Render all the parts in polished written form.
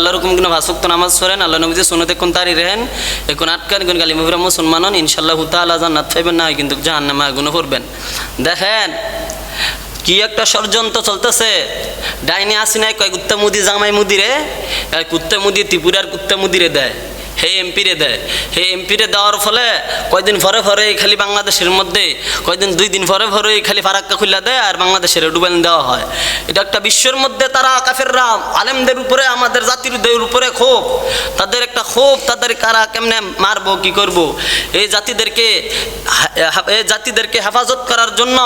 আল্লাহ রকম কিনা ভাসুক্ত নামাজ পড়েন, আল্লাহ নবীজি সুন্নতে কোন তারি রেহেন, এখন আটকান কোন কালিমা ফিরা মুসলমানন, ইনশাআল্লাহ তাআলা জান্নাত পাইবেন, না কিন্তু জাহান্নামে আগুনে পড়বেন। দেখেন কি একটা ষড়যন্ত্র চলতেছে। ডাইনে আসি নাই কয় কুত্তা মুদি জামাই মুদিরে, কুত্তা মুদি ত্রিপুরার কুত্তা মুদিরে দেয়, হে এমপিরে দেয়। হে এমপিরে দেওয়ার ফলে কয়দিন পরে পরে খালি বাংলাদেশের মধ্যে কয়দিন 2 দিন পরে পরে খালি ফারাক্কা খুলে দেয় আর বাংলাদেশের ডুবেন দেওয়া হয়। এটা একটা বিশ্বের মধ্যে তারা কাফেররা আলেমদের উপরে, আমাদের জাতির উপরে ক্ষোভ, তাদের একটা ক্ষোভ, তাদের কারা কেমনে মারবো কি করব। এই জাতিদেরকে হেফাজত করার জন্য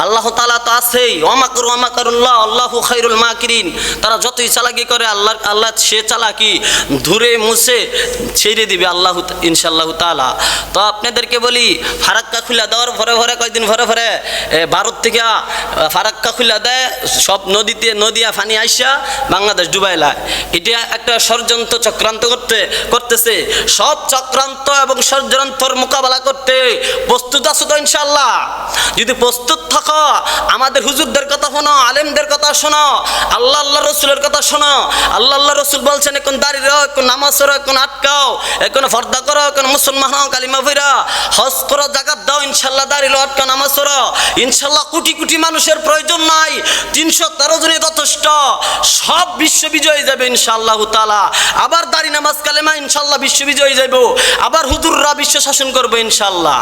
আল্লাহ তাআলা তো আছেই, ওয়ামাকরু ওয়ামাকারুল্লাহ আল্লাহু খায়রুল মাকিরিন। তারা যতই চালাকি করে আল্লাহ সে চালাকি ধুরে মুছে ছেড়ে দিবে আল্লাহ ইনশাআল্লাহ তাআলা। তো আপনাদেরকে বলি, ফারাক্কা খুলে দেওয়ার ভরে ভরে কয়েকদিন ভরে ভরে ভারত থেকে ফারাক্কা খুলে দেয়, সব নদিয়া পানি আইসা বাংলাদেশ ডুবাইলা। এটা একটা ষড়যন্ত্র চক্রান্ত করতেছে। সব চক্রান্ত এবং ষড়যন্ত্রের মোকাবেলা করতে প্রস্তুত আছো তো ইনশাআল্লাহ? যদি প্রস্তুত থাকো আমাদের হুজুরদের কথা শোনো, আলেমদের কথা শোনো, আল্লাহ রসুলের কথা শোনো। আল্লাহ রসুল বলছেন এখন দাঁড়িয়ে রো, এখন নামাজ পড়ো, এখন আটকাও, এখন ফর্দা করো, এখন মুসলমান হও, কালিমা ফিরা, হজ করো, জাকাত দাও, ইনশাআল্লাহ দাঁড়িয়ে আটকা নামাজ পড়ো। ইনশাআল্লাহ কোটি কোটি মানুষের প্রয়োজন নাই, 313 জনই যথেষ্ট, সব বিশ্ব বিজয়ী যাবে ইনশাআল্লাহ তাআলা। আবার দাঁড়ি নামাজ কালেমা ইনশাআল্লাহ বিশ্ব বিজয়ী যাইব, আবার হুজুররা বিশ্ব শাসন করবে ইনশাআল্লাহ।